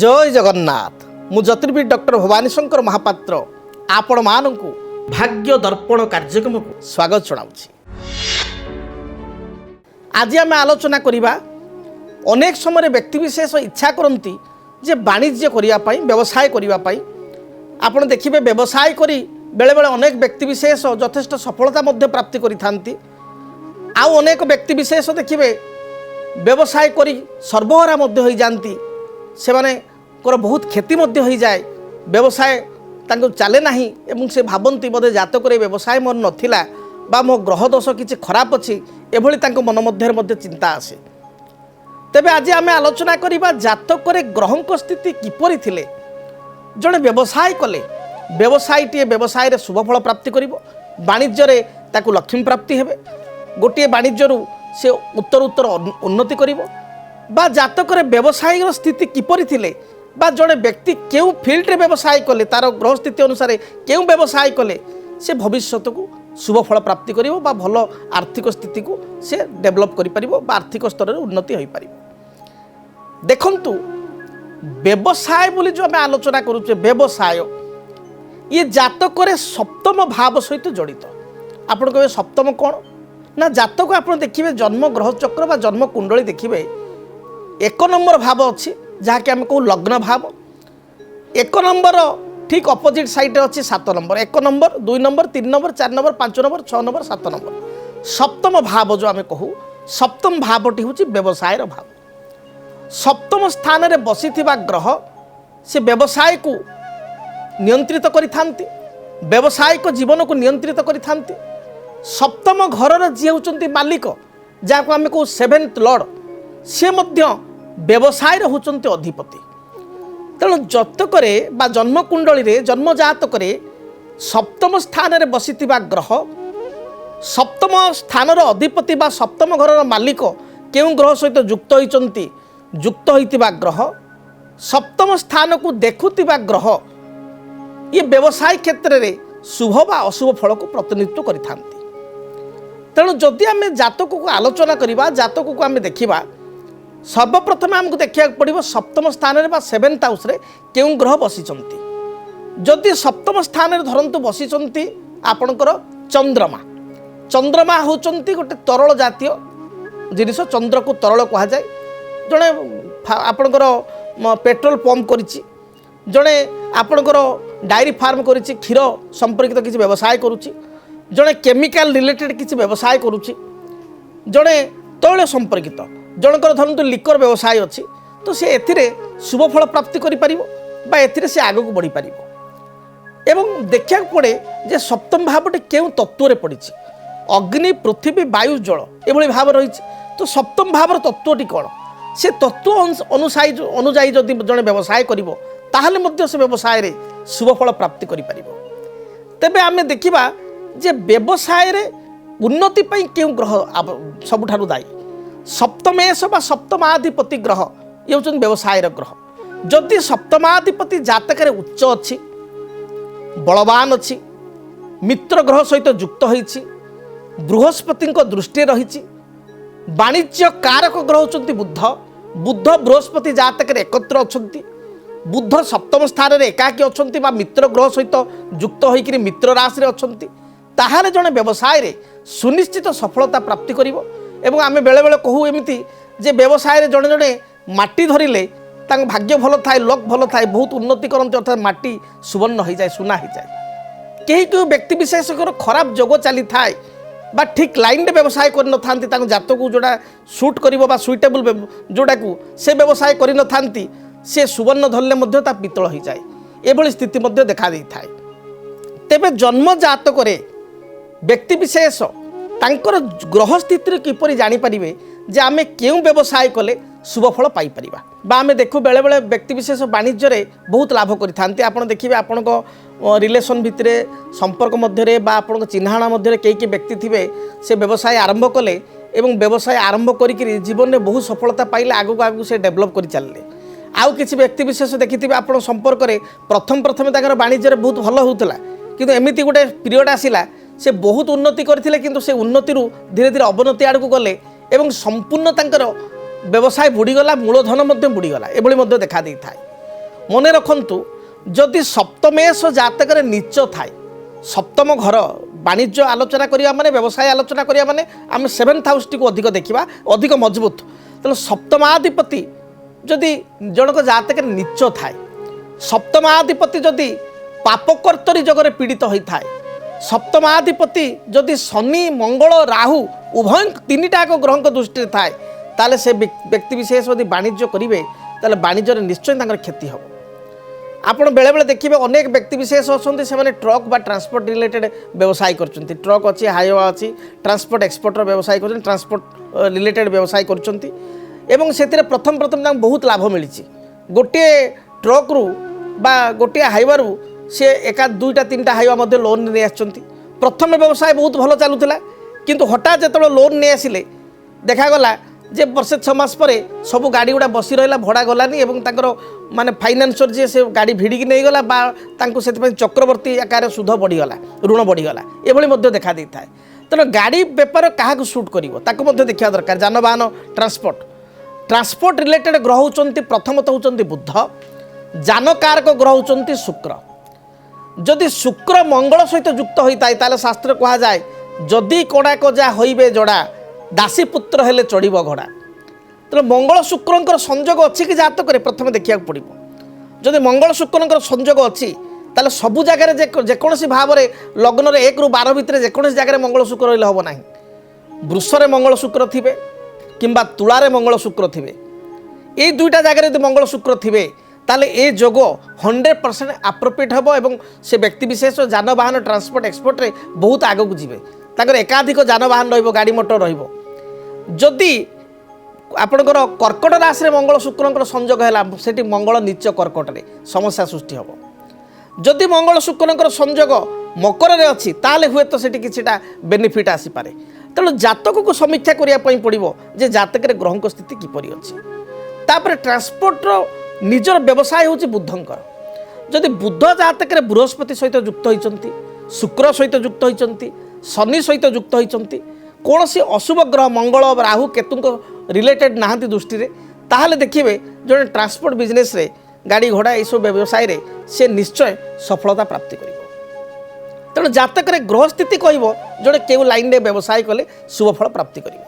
जय जगन्नाथ मु ज्योतिर्विद डॉक्टर भवानी शंकर महापात्र आपण मानू भाग्य दर्पण कार्यक्रम को स्वागत जनाऊँगी। आज आम आलोचना करवा अनेक समय व्यक्तिविशेष इच्छा करती जे वाणिज्य करने व्यवसाय करने आपड़ देखिए व्यवसाय करी बेले बेले अनेक व्यक्तिविशेष यथेष्ट सफलता प्राप्ति करि आउ अनेक व्यक्तिविशेष देखिए व्यवसाय करी सर्वहारा हो जाती से माने बहुत क्षति हो जाए व्यवसाय चले ना एवं से भावती बोधे जातक व्यवसाय मोर नाला बा मो ग्रह दोष किसी खराब अच्छी एभली मन मध्य चिंता आसे। तेबे आज आम आलोचना करवा जातक ग्रह स्थिति किपरि थिले जड़े व्यवसाय कले व्यवसायी व्यवसाय शुभफल प्राप्ति कर वाणिज्य ताकू लक्ष्मी प्राप्ति हे गोटे वाणिज्य से उत्तर उत्तर उन्नति कर जातक व्यवसाय स्थिति किपरि थिले बा जड़े व्यक्ति क्यों फील्ड रे व्यवसाय कले तार ग्रह स्थिति अनुसार क्यों व्यवसाय कले से भविष्य को शुभफल प्राप्ति कर भल आर्थिक स्थिति को से डेभलप कर आर्थिक स्तर में उन्नति हो पार। देखंतु व्यवसाय बोली जो आम आलोचना करुचे व्यवसाय ये जातक सप्तम भाव सहित जड़ित। आपन कहे सप्तम कौन ना जातक आप देखिए जन्म ग्रह चक्र बा जन्म कुंडली देखिए एक नंबर भाव अच्छी जहाँकि आम कहू लग्न भाव एक नंबर ठीक अपोजिट साइड अच्छी 7 number 1 number 2 number 3 number 4 number 5 number 6 number 7 number सप्तम भाव जो आम कहू सप्तम भावटी हूँ व्यवसाय भाव। सप्तम स्थान में बसी ग्रह से व्यवसाय को नियंत्रित करिथांती व्यवसायिक जीवन को नियंत्रित करिथांती। सप्तम घर जी होचंती मालिक जहाँ आम कहू 7th लॉर्ड सी व्यवसाय होचंती अधिपति। तेणु जातक बा जन्म कुंडली जन्म जातक सप्तम स्थान में बसी ग्रह सप्तम स्थान अधिपति बा सप्तम घर मालिक केउं ग्रह सहित युक्त होइतिबा ग्रह सप्तम स्थान को देखुतिबा ग्रह ये व्यवसाय क्षेत्र में शुभ बा अशुभ फल को प्रतिनिधित्व करिथांती। तेणु जदि आम जातक को आलोचना करवा जातक को आम देखा सर्वप्रथम आमको देखा पड़ो सप्तम स्थान में 7th हाउस रे केउं ग्रह बसीचंती। जदि सप्तम स्थान में धरतु बसीचंती आपणकर चंद्रमा चंद्रमा होचंती गोटे तरल जातीय जिनिस चंद्र को तरल कह जाए जड़े आपणकर पेट्रोल पंप करिछि जड़े आपणकर डायरी फार्म करिछि क्षीर संपर्कित किसी व्यवसाय करुछि जड़े केमिकल रिलेटेड किसी व्यवसाय करुछि जड़े तैल संपर्कित जनकर धरतु लिकर व्यवसाय अच्छी तो सी ए शुभफल प्राप्ति करें से आग को बढ़ी पार। एवं देखा पड़े जे सप्तम भावटे क्यों तत्व पड़ी अग्नि पृथ्वी वायु जल एभली भाव रही तो सप्तम भावर तत्वटी कौन से तत्व अनुसायी जदि जड़े व्यवसाय कर से व्यवसाय शुभफल प्राप्ति करें। तेबे आम देखा जे व्यवसाय उन्नति क्यों ग्रह सबुठारु दायी सप्तमेश बा सप्तमाधिपति ग्रह ये हूँ व्यवसाय ग्रह। जदि सप्तमाधिपति जातक उच्च अच्छी बलवान अच्छी मित्र ग्रह सहित युक्त होइछि बृहस्पति दृष्टि रही वाणिज्य कारक ग्रह होचंती बुद्ध बृहस्पति जातक एकत्र अच्छी बुद्ध सप्तम स्थान में एकाकी अच्छी मित्र ग्रह सहित युक्त होकर मित्र राशि अच्छी ताहाले जड़े व्यवसाय सुनिश्चित सफलता प्राप्ति करिवो। एवं आम बेले बेले कहू एमती जे व्यवसाय जड़े जड़े माटी धरिले भाग्य भल थाए लक भल थाए बहुत उन्नति करते अर्थात माटी सुवर्ण हो जाए सुना हो जाए। कहीं कहीं व्यक्ति विशेषकर खराब जोग चली थाए बा ठीक लाइन रे व्यवसाय कर न थांती जात को जोड़ा सुट कर सुइटेबल जोड़ा को से व्यवसाय कर न थांती से सुवर्ण धरले मध्य ता पितल हो जाए एभली स्थिति मध्य देखा दी थाए। तेबे जन्म जातक व्यक्ति विशेष तांकर ग्रह स्थिति किपरि जानी पारिबे जे आमे केउं व्यवसाय कले शुभफल पाई परिबा बा आमे देखु बेले बेले व्यक्ति विशेष वाणिज्य रे बहुत लाभ करिथांती। आपण देखिबे आपनको रिलेशन भितरे संपर्क मध्यरे बा आपनको चिन्हाणा मध्यरे केई व्यक्ति थिबे से व्यवसाय आरंभ कले एवं व्यवसाय आरंभ करिकरी जीवन में बहुत सफलता पाइले आगु से डेभलप करि चलले। आउ किछि व्यक्ति विशेष देखिथिबे आपण संपर्क रे प्रथम ताकर वाणिज्य रे बहुत भल होउतला किंतु एमिति गोटे पीरियड आसिला से बहुत उन्नति करथिले किंतु से उन्नति धीरे धीरे अवनति आड़ को गले एवं संपूर्ण तांकर व्यवसाय बुड़ीगला मूलधन बुड़ीगला एभली देखा दी थाए। মনে রাখন্তু যদি সপ্তমেশ জাতকের নিচ থাকে সপ্তম ঘর বাণিজ্য আলোচনা করা মানে ব্যবসায় আলোচনা করা মানে আমি 7th হাউসটি অধিক দেখা অধিক মজবুত তাহলে সপ্তমাধিপতি যদি জনক জাতকের নিচ থাকে সপ্তমাধিপতি যদি পাপকর্তরী যোগরে পীড়িত হয়ে থাকে সপ্তমাধিপতি যদি শনি মঙ্গল রাহু উভয় তিনটা এক গ্রহଙ୍କ দৃষ্টি থাকে তাহলে সে ব্যক্তি বিশেষ যদি বাণিজ্য করবে তাহলে বাণিজ্যের নিশ্চয় তাঁর ক্ষতি হব ଆପଣ ବେଳେବେଳେ ଦେଖିବେ ଅନେକ ବ୍ୟକ୍ତି ବିଶେଷ ଅଛନ୍ତି ସେମାନେ ଟ୍ରକ୍ ବା ଟ୍ରାନ୍ସପୋର୍ଟ ରିଲେଟେଡ୍ ବ୍ୟବସାୟ କରୁଛନ୍ତି ଟ୍ରକ୍ ଅଛି ହାଇୱା ଅଛି ଟ୍ରାନ୍ସପୋର୍ଟ ଏକ୍ସପୋର୍ଟର ବ୍ୟବସାୟ କରୁଛନ୍ତି ଟ୍ରାନ୍ସପୋର୍ଟ ରିଲେଟେଡ୍ ବ୍ୟବସାୟ କରୁଛନ୍ତି ଏବଂ ସେଥିରେ ପ୍ରଥମ ତାଙ୍କୁ ବହୁତ ଲାଭ ମିଳିଛି ଗୋଟିଏ ଟ୍ରକ୍ରୁ ବା ଗୋଟିଏ ହାଇୱାରୁ ସେ ଏକା 2ଟା 3ଟା ହାଇୱା ମଧ୍ୟ ଲୋନ୍ ନେଇ ଆସିଛନ୍ତି ପ୍ରଥମେ ବ୍ୟବସାୟ ବହୁତ ଭଲ ଚାଲୁଥିଲା କିନ୍ତୁ ହଠାତ୍ ଯେତେବେଳେ ଲୋନ୍ ନେଇ ଆସିଲେ ଦେଖାଗଲା যে ବର୍ଷେ 6 ମାସ ପରେ ସବୁ ଗାଡ଼ି ଗୁଡ଼ା ବସି ରହିଲା ଭଡ଼ା ଗଲାନି ଏବଂ ତାଙ୍କର ମାନେ ଫାଇନାନ୍ସର ଯିଏ ସେ ଗାଡ଼ି ଭିଡ଼ିକି ନେଇଗଲା ବା ତାଙ୍କୁ ସେଥିପାଇଁ ଚକ୍ରବର୍ତ୍ତୀ ଆକାରରେ ସୁଧ ବଢ଼ିଗଲା ଋଣ ବଢ଼ିଗଲା ଏଭଳି ମଧ୍ୟ ଦେଖା ଦେଇଥାଏ ତେଣୁ ଗାଡ଼ି ବେପାର କାହାକୁ ସୁଟ୍ କରିବ ତାକୁ ମଧ୍ୟ ଦେଖିବା ଦରକାର ଯାନବାହନ ଟ୍ରାନ୍ସପୋର୍ଟ ରିଲେଟେଡ୍ ଗ୍ରହ ହେଉଛନ୍ତି ପ୍ରଥମତଃ ହେଉଛନ୍ତି ବୁଧ ଯାନକାରକ ଗ୍ରହ ହେଉଛନ୍ତି ଶୁକ୍ର ଯଦି ଶୁକ୍ର ମଙ୍ଗଳ ସହିତ ଯୁକ୍ତ ହୋଇଥାଏ ତାହେଲେ ଶାସ୍ତ୍ର କୁହାଯାଏ ଯଦି କୋଣାକ ଯା ହୋଇବେ ଯୋଡ଼ା ଦାସୀ ପୁତ୍ର ହେଲେ ଚଢ଼ିବ ଘୋଡ଼ା ତେଣୁ ମଙ୍ଗଳ ଶୁକ୍ରଙ୍କର ସଂଯୋଗ ଅଛି କି ଜାତକରେ ପ୍ରଥମେ ଦେଖିବାକୁ ପଡ଼ିବ ଯଦି ମଙ୍ଗଳ ଶୁକ୍ରଙ୍କର ସଂଯୋଗ ଅଛି ତାହେଲେ ସବୁ ଜାଗାରେ ଯେକୌଣସି ଭାବରେ ଲଗ୍ନରେ 1ରୁ 12 ଭିତରେ ଯେକୌଣସି ଜାଗାରେ ମଙ୍ଗଳ ଶୁକ୍ର ରହିଲେ ହେବ ନାହିଁ ବୃଷରେ ମଙ୍ଗଳ ଶୁକ୍ର ଥିବେ କିମ୍ବା ତୁଳାରେ ମଙ୍ଗଳ ଶୁକ୍ର ଥିବେ এই 2টা ଜାଗାରେ ଯଦି ମଙ୍ଗଳ ଶୁକ୍ର ଥିବେ ତାହେଲେ ଏ ଯୋଗ 100% ଆପ୍ରୋପ୍ରିଏଟ୍ ହେବ ଏବଂ ସେ ବ୍ୟକ୍ତି ବିଶେଷ ଯାନବାହନ ଟ୍ରାନ୍ସପୋର୍ଟ ଏକ୍ସପୋର୍ଟରେ ବହୁତ ଆଗକୁ ଯିବେ ତାଙ୍କର ଏକାଧିକ ଯାନବାହନ ରହିବ ଗାଡ଼ି ମଟର ରହିବ ଯଦି ଆପଣଙ୍କର କର୍କଟ ରାଶିରେ ମଙ୍ଗଳ ଶୁକ୍ରଙ୍କର ସଂଯୋଗ ହେଲା ସେଠି ମଙ୍ଗଳ ନିଚ କର୍କଟରେ ସମସ୍ୟା ସୃଷ୍ଟି ହେବ ଯଦି ମଙ୍ଗଳ ଶୁକ୍ରଙ୍କର ସଂଯୋଗ ମକରରେ ଅଛି ତାହେଲେ ହୁଏତ ସେଠି କିଛିଟା ବେନିଫିଟ୍ ଆସିପାରେ ତେଣୁ ଜାତକକୁ ସମୀକ୍ଷା କରିବା ପାଇଁ ପଡ଼ିବ ଯେ ଜାତକରେ ଗ୍ରହଙ୍କ ସ୍ଥିତି କିପରି ଅଛି ତାପରେ ଟ୍ରାନ୍ସପୋର୍ଟର ନିଜର ବ୍ୟବସାୟ ହେଉଛି ବୁଧଙ୍କର ଯଦି ବୁଧ ଜାତକରେ ବୃହସ୍ପତି ସହିତ ଯୁକ୍ତ ହୋଇଛନ୍ତି ଶୁକ୍ର ସହିତ ଯୁକ୍ତ ହୋଇଛନ୍ତି ଶନି ସହିତ ଯୁକ୍ତ ହୋଇଛନ୍ତି କୌଣସି ଅଶୁଭ ଗ୍ରହ ମଙ୍ଗଳ ରାହୁ କେତୁଙ୍କ ରିଲେଟେଡ୍ ନାହାନ୍ତି ଦୃଷ୍ଟିରେ ତାହେଲେ ଦେଖିବେ ଜଣେ ଟ୍ରାନ୍ସପୋର୍ଟ ବିଜନେସ୍ରେ ଗାଡ଼ି ଘୋଡ଼ା ଏସବୁ ବ୍ୟବସାୟରେ ସେ ନିଶ୍ଚୟ ସଫଳତା ପ୍ରାପ୍ତି କରିବ ତେଣୁ ଜାତକରେ ଗ୍ରହ ସ୍ଥିତି କହିବ ଜଣେ କେଉଁ ଲାଇନ୍ରେ ବ୍ୟବସାୟ କଲେ ଶୁଭଫଳ ପ୍ରାପ୍ତି କରିବେ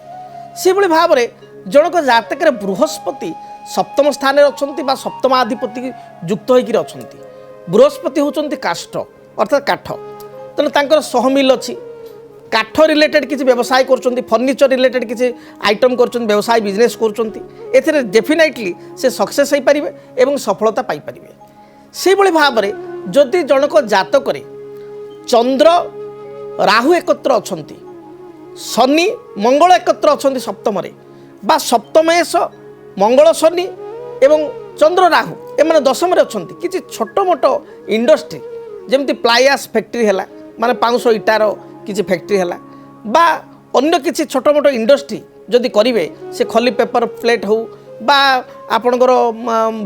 ସେଭଳି ଭାବରେ ଜଣଙ୍କ ଜାତକରେ ବୃହସ୍ପତି ସପ୍ତମ ସ୍ଥାନରେ ଅଛନ୍ତି ବା ସପ୍ତମାଧିପତି ଯୁକ୍ତ ହୋଇକରି ଅଛନ୍ତି ବୃହସ୍ପତି ହେଉଛନ୍ତି କାଷ୍ଠ ଅର୍ଥାତ୍ କାଠ ତେଣୁ ତାଙ୍କର ସହମିଲ୍ ଅଛି କାଠ ରିଲେଟେଡ୍ କିଛି ବ୍ୟବସାୟ କରୁଛନ୍ତି ଫର୍ଣ୍ଣିଚର ରିଲେଟେଡ୍ କିଛି ଆଇଟମ୍ କରୁଛନ୍ତି ବ୍ୟବସାୟ ବିଜନେସ୍ କରୁଛନ୍ତି ଏଥିରେ ଡେଫିନେଟଲି ସେ ସକ୍ସେସ୍ ହୋଇପାରିବେ ଏବଂ ସଫଳତା ପାଇପାରିବେ ସେହିଭଳି ଭାବରେ ଯଦି ଜଣଙ୍କ ଜାତକରେ ଚନ୍ଦ୍ର ରାହୁ ଏକତ୍ର ଅଛନ୍ତି ଶନି ମଙ୍ଗଳ ଏକତ୍ର ଅଛନ୍ତି ସପ୍ତମରେ ବା ସପ୍ତମେଶ ମଙ୍ଗଳ ଶନି ଏବଂ ଚନ୍ଦ୍ର ରାହୁ ଏମାନେ ଦଶମରେ ଅଛନ୍ତି କିଛି ଛୋଟ ମୋଟ ଇଣ୍ଡଷ୍ଟ୍ରି ଯେମିତି ପ୍ଲାୟାସ୍ ଫ୍ୟାକ୍ଟ୍ରି ହେଲା ମାନେ ପାଉଁଶ ଇଟାର କିଛି ଫ୍ୟାକ୍ଟ୍ରି ହେଲା ବା ଅନ୍ୟ କିଛି ଛୋଟ ମୋଟ ଇଣ୍ଡଷ୍ଟ୍ରି ଯଦି କରିବେ ସେ ଖଲି ପେପର ପ୍ଲେଟ୍ ହେଉ ବା ଆପଣଙ୍କର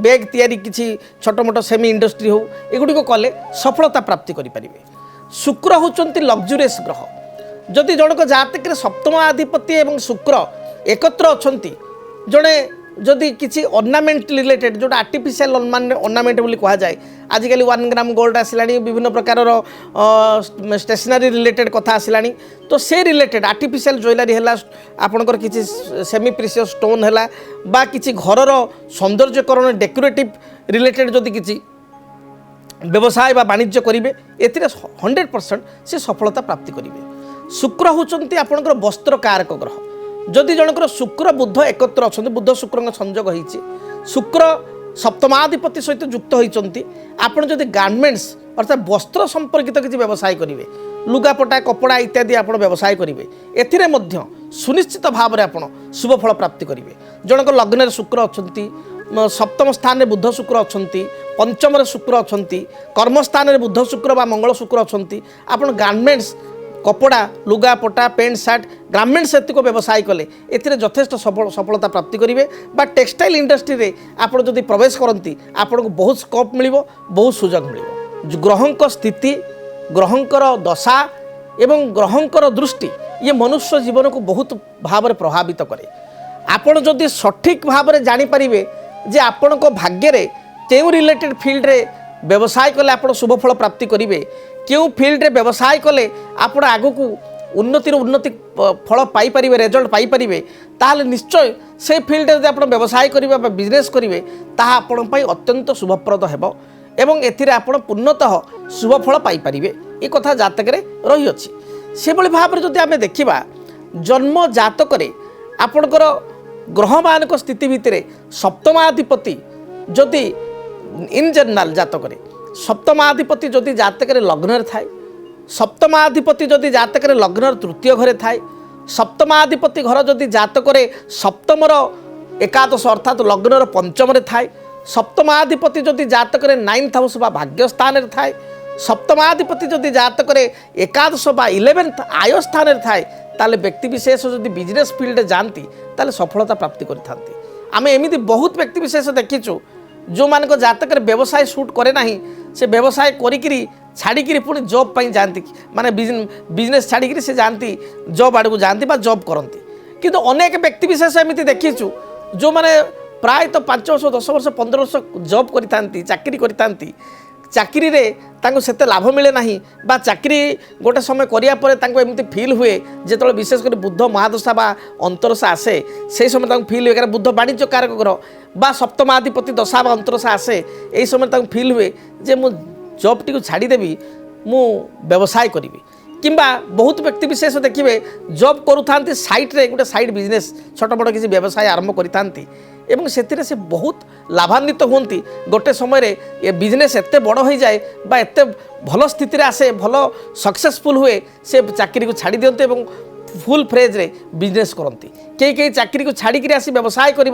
ବ୍ୟାଗ୍ ତିଆରି କିଛି ଛୋଟ ମୋଟ ସେମି ଇଣ୍ଡଷ୍ଟ୍ରି ହେଉ ଏଗୁଡ଼ିକ କଲେ ସଫଳତା ପ୍ରାପ୍ତି କରିପାରିବେ ଶୁକ୍ର ହେଉଛନ୍ତି ଲକ୍ଜୁରିୟସ୍ ଗ୍ରହ ଯଦି ଜଣଙ୍କ ଜାତକରେ ସପ୍ତମାଧିପତି ଏବଂ ଶୁକ୍ର ଏକତ୍ର ଅଛନ୍ତି ଜଣେ ଯଦି କିଛି ଅର୍ଣ୍ଣାମେଣ୍ଟ ରିଲେଟେଡ୍ ଯେଉଁଟା ଆର୍ଟିଫିସିଆଲ ଅର୍ଣ୍ଣାମେଣ୍ଟ ବୋଲି କୁହାଯାଏ ଆଜିକାଲି 1 ଗ୍ରାମ ଗୋଲ୍ଡ ଆସିଲାଣି ବିଭିନ୍ନ ପ୍ରକାରର ଷ୍ଟେସନାରୀ ରିଲେଟେଡ୍ କଥା ଆସିଲାଣି ତ ସେ ରିଲେଟେଡ୍ ଆର୍ଟିଫିସିଆଲ ଜୁଏଲାରୀ ହେଲା ଆପଣଙ୍କର କିଛି ସେମି ପ୍ରିସିୟସ୍ ଷ୍ଟୋନ୍ ହେଲା ବା କିଛି ଘରର ସୌନ୍ଦର୍ଯ୍ୟକରଣ ଡେକୋରେଟିଭ୍ ରିଲେଟେଡ୍ ଯଦି କିଛି ବ୍ୟବସାୟ ବା ବାଣିଜ୍ୟ କରିବେ ଏଥିରେ 100% ସେ ସଫଳତା ପ୍ରାପ୍ତି କରିବେ ଶୁକ୍ର ହେଉଛନ୍ତି ଆପଣଙ୍କର ବସ୍ତ୍ର କାରକ ଗ୍ରହ ଯଦି ଜଣଙ୍କର ଶୁକ୍ର ବୁଧ ଏକତ୍ର ଅଛନ୍ତି ବୁଧ ଶୁକ୍ରଙ୍କ ସଂଯୋଗ ହୋଇଛି ଶୁକ୍ର ସପ୍ତମାଧିପତି ସହିତ ଯୁକ୍ତ ହୋଇଛନ୍ତି ଆପଣ ଯଦି ଗାର୍ମେଣ୍ଟସ୍ ଅର୍ଥାତ୍ ବସ୍ତ୍ର ସମ୍ପର୍କିତ କିଛି ବ୍ୟବସାୟ କରିବେ ଲୁଗାପଟା କପଡ଼ା ଇତ୍ୟାଦି ଆପଣ ବ୍ୟବସାୟ କରିବେ ଏଥିରେ ମଧ୍ୟ ସୁନିଶ୍ଚିତ ଭାବରେ ଆପଣ ଶୁଭଫଳ ପ୍ରାପ୍ତି କରିବେ ଜଣଙ୍କ ଲଗ୍ନରେ ଶୁକ୍ର ଅଛନ୍ତି ସପ୍ତମ ସ୍ଥାନରେ ବୁଧ ଶୁକ୍ର ଅଛନ୍ତି ପଞ୍ଚମରେ ଶୁକ୍ର ଅଛନ୍ତି କର୍ମସ୍ଥାନରେ ବୁଧ ଶୁକ୍ର ବା ମଙ୍ଗଳ ଶୁକ୍ର ଅଛନ୍ତି ଆପଣ ଗାର୍ମେଣ୍ଟସ୍ କପଡ଼ା ଲୁଗାପଟା ପ୍ୟାଣ୍ଟ ସାର୍ଟ ଗାର୍ମେଣ୍ଟସ୍ ଏତିକ ବ୍ୟବସାୟ କଲେ ଏଥିରେ ଯଥେଷ୍ଟ ସଫଳତା ପ୍ରାପ୍ତି କରିବେ ବା ଟେକ୍ସଟାଇଲ୍ ଇଣ୍ଡଷ୍ଟ୍ରିରେ ଆପଣ ଯଦି ପ୍ରବେଶ କରନ୍ତି ଆପଣଙ୍କୁ ବହୁତ ସ୍କୋପ୍ ମିଳିବ ବହୁତ ସୁଯୋଗ ମିଳିବ ଗ୍ରହଙ୍କ ସ୍ଥିତି ଗ୍ରହଙ୍କର ଦଶା ଏବଂ ଗ୍ରହଙ୍କର ଦୃଷ୍ଟି ଇଏ ମନୁଷ୍ୟ ଜୀବନକୁ ବହୁତ ଭାବରେ ପ୍ରଭାବିତ କରେ ଆପଣ ଯଦି ସଠିକ୍ ଭାବରେ ଜାଣିପାରିବେ ଯେ ଆପଣଙ୍କ ଭାଗ୍ୟରେ केउ रिलेटेड फील्ड रे व्यवसाय कले आप शुभफल प्राप्ति करेंगे क्यों फील्ड रे व्यवसाय कले आप आगु को उन्नतिर उन्नति फल पाइपर रेजल्ट पाइपर ताल निश्चय से फील्ड रे आप व्यवसाय करेंगे बिजनेस करेंगे ताहा आपण अत्यंत शुभप्रद हेबो एवं एथिरे आपण पूर्णतः शुभफल पाइपर ये कथा जातक रही से भाव में जदि आम देखा जन्म जातक आपणकर ग्रह मान स्थिति भितर सप्तमाधिपति जदि इन जनरल जातक सप्तमाधिपति जदि जातक लग्न थाए सप्तमाधिपति जदि जातक लग्न तृतीय घरे थाए सप्तमाधिपति घर जदि जातक सप्तमर एकादश अर्थात लग्नर पंचम थाए सप्तमाधिपति जदि जातक 9th हाउस बा भाग्य स्थान थाए सप्तमाधिपति जदि जातक एकादश बा 11th आय स्थान थाए ताले व्यक्ति विशेष जदि बिजनेस फील्ड जाती ताले सफलता प्राप्ति करथांती। आमे एमिति बहुत व्यक्ति विशेष देखीचु जो मानक जातक व्यवसाय सूट करे नाही से व्यवसाय करिकिरी छाड़िकी पुणी जॉब पाई जाती माने बिजनेस छाड़िकी से जाती जॉब आड़ को जाती जॉब करती किंतु अनेक व्यक्ति विशेष एमिति देखीचु जो माने प्राय तो 5 वर्ष 10 वर्ष 15 वर्ष जॉब करती चाकरी करती चाकरी रे तांको सेते लाभ मिले नाही बा चाकरी गोटे समय करिया परे तांको एमिति फील हुए जेतले विशेष कर बुद्ध महादशा बा अंतरदशा आसे से समय तांको फील हुए कारण बुद्ध वाणिज्य कारक ग्रह बा सप्तमाधिपति दशा बा अंतरदशा आसे एई समय तांको फील हुए जे मु जॉब टी को छाड़ी देबी मु व्यवसाय करी किंबा बहुत व्यक्ति विशेष देखिए जॉब करूँ साइट रे गोटे साइड बिजनेस छोट बड़ किसी व्यवसाय आरंभ करी एवं से बहुत लाभान्वित होती गोटे समय रे ये बिजनेस एते बड़ हो जाए बा एते भल स्थिति आसे भल सक्सेसफुल हुए से चाकरी को छाड़ी दियंते एवं फुल फ्रेज रे बिजनेस करती कई चाकरी को छाड़ी आसी व्यवसाय करी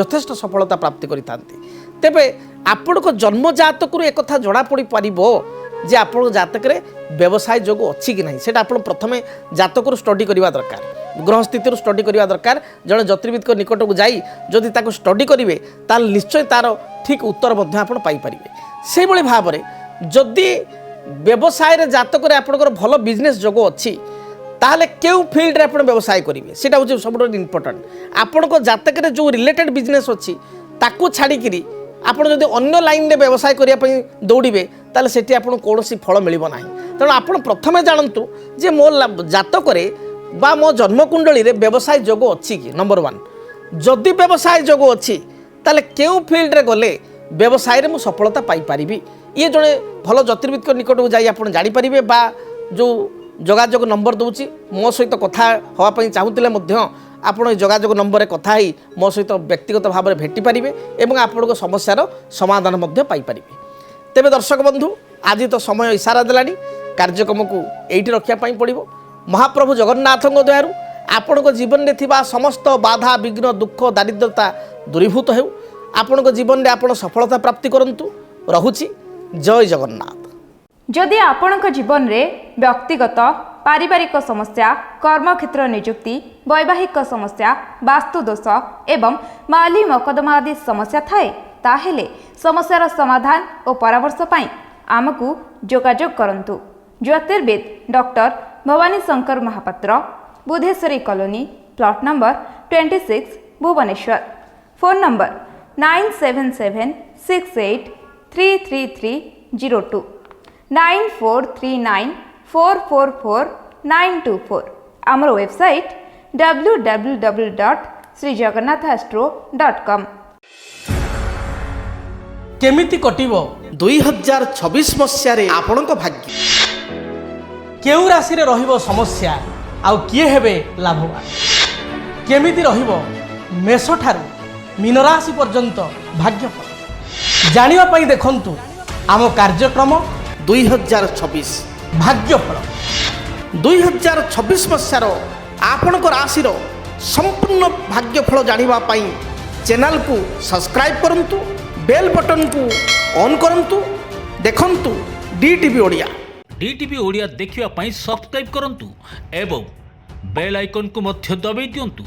यथेष्ट सफलता प्राप्ति करिथांती। तेबे आपण को जन्म जातक एक कथा जड़ा पड़ी पारिबो जे आपण जातक रे व्यवसाय जोग अच्छी कि नहीं सेटा आपण प्रथमे जातक स्टडी करवा दरकार ग्रह स्थिति स्टडी करवा दरकार जड़े ज्योतिर्विद को निकट को जाई जदि ताको स्टडी करेंगे ताल निश्चय तार ठीक उत्तर आपण पाइपर से भाव में जदि व्यवसाय रे जातक रे आपणकर भल बिजनेस जोग अच्छी ताहले केउ फील्ड रे आपण व्यवसाय करेंगे सेटा होची सबसे इम्पोर्टेंट आपण को जातक रे जो रिलेटेड बिजनेस अच्छी ताकू छाड़िकी आप जब अन्य लाइन रे व्यवसाय करने दौड़े ताले सेठी आपन कौनसी फल मिलिबो नाही तेणु आपण प्रथमे जानतु जे मो जातक बा मो जन्मकुंडली रे व्यवसाय जोग अच्छी कि नंबर 1 जदि व्यवसाय जोग अच्छी ताले केउ फील्ड रे गले व्यवसाय रे मु सफलता पाई परिबी ये जड़े भल ज्योतिर्विद को निकट को जाई आपण जानि परिबे बा जो जोगाजोग नंबर दूची मो सहित कथा हवा पई चाहूतिले मध्य आपण जोगाजोग नंबर कथा ही मो सहित व्यक्तिगत भाव में भेटी पारिबे एवं आपण समस्यार समाधान मध्य पाई परिबे। तेबे दर्शक बंधु आज तो समय इशारा देलानी कार्यक्रम को एइठी रखिया पई पड़िबो महाप्रभु जगन्नाथଙ୍କ दयारु आपण जीवन में थिबा समस्त बाधा विघ्न दुख दारिद्रता दूरीभूत हेउ आपण जीवन में आपण सफलता प्राप्ति करंतु रहुची जय जगन्नाथ। जदि आपणक जीवन रे व्यक्तिगत पारिवारिक समस्या कर्मक्षेत्र नियुक्ति वैवाहिक समस्या वास्तु दोष एवं माली मकदमा आदि समस्या थाए ताहेले समस्यार समाधान और परामर्श पाई आमकु जोगाजोग करंतु। ज्योतिर्विद doctor Bhabani Shankar Mahapatra Budheswari colony plot number 26 Bhubaneswar phone number 9776833302 9439444924 आमर वेबसाइट www.srijagannathastro.com। केमिति कटिबो 2026 मसियारे आपणक भाग्य केउ राशि रे रहिबो समस्या आउ किए हेबे लाभवान केमिति रहिबो मेष ठारू मीन राशि पर्यंत भाग्यफल जानिबा पई देखंतु आम कार्यक्रम 2026 भाग्यफल 2026 मसियार आपणक राशि रो संपूर्ण भाग्यफल जानिबा पई चैनल को सब्सक्राइब करंतु बेल बटन को ऑन करंतु देखंतु डीटीवी ओडिया देखिवा पई सब्सक्राइब करंतु एवं बेल आइकन को मध्य दबाई दियंतु।